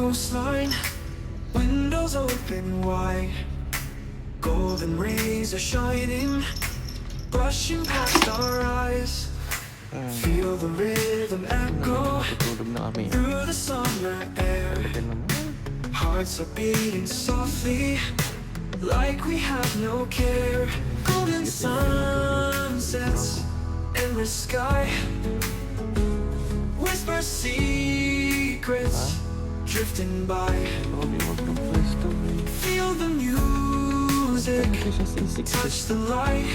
coastline, windows open wide. Golden rays are shining, brushing past our eyes. Feel the rhythm echo Tutulog na kami. through the summer air. Talaga naman. Hearts are beating softly, like we have no care. Golden sunsets in the sky, whisper secrets drifting by. Grabe, wag ng pwesto eh. Feel the music, Kasi siya sisik. touch the light,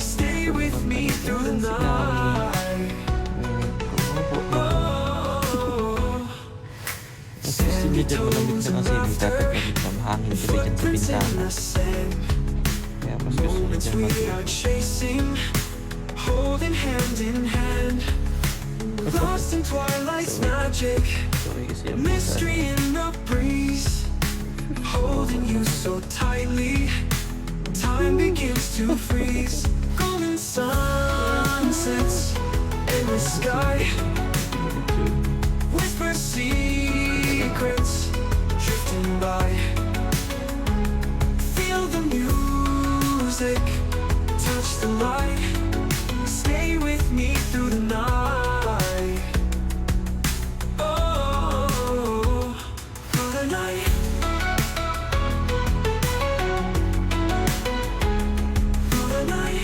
stay with me through the night. Oh, Kasi medyo malamig na kasi may tataglamig na mahangin kasi dyan sa footprints in bintana. the sand. Kaya mas gusto niya Moments dyan we mag- are chasing, holding hand in hand, lost in twilight's magic, Sorry kasi yung mystery in the breeze, holding you so tightly, time begins to freeze. Golden sunsets in the sky, whisper secrets drifting by. Feel the music, touch the light, stay with me through the night. Oh, through the night. Through the night.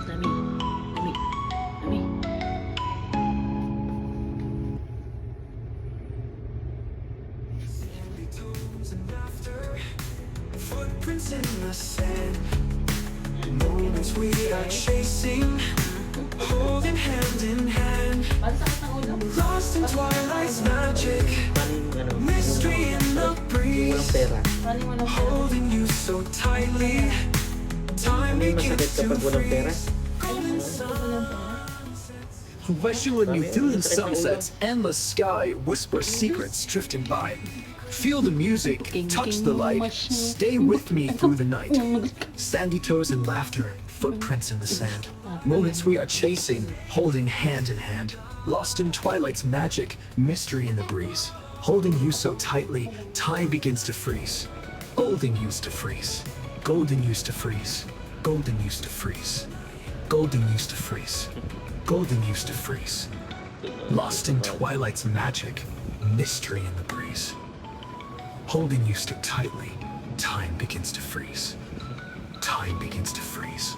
Nami, Nami, Nami. Candy tones and laughter, footprints in the sand, moments we are chasing, holding hand in hand, lost in twilight's magic, mystery in the breeze, holding you so tightly, time begins to freeze. Golden sunsets. Wishing you through the sunsets, endless sky, whisper secrets drifting by. Feel the music, touch the light, stay with me through the night. Sandy toes and laughter, footprints in the sand. Moments we are chasing, holding hand in hand. Lost in twilight's magic, mystery in the breeze. Holding you so tightly, time begins to freeze. Golden used to freeze. Golden used to freeze. Golden used to freeze. Golden used to freeze. Golden used to freeze. Lost in twilight's magic, mystery in the breeze. Holding you so tightly, time begins to freeze. Time begins to freeze.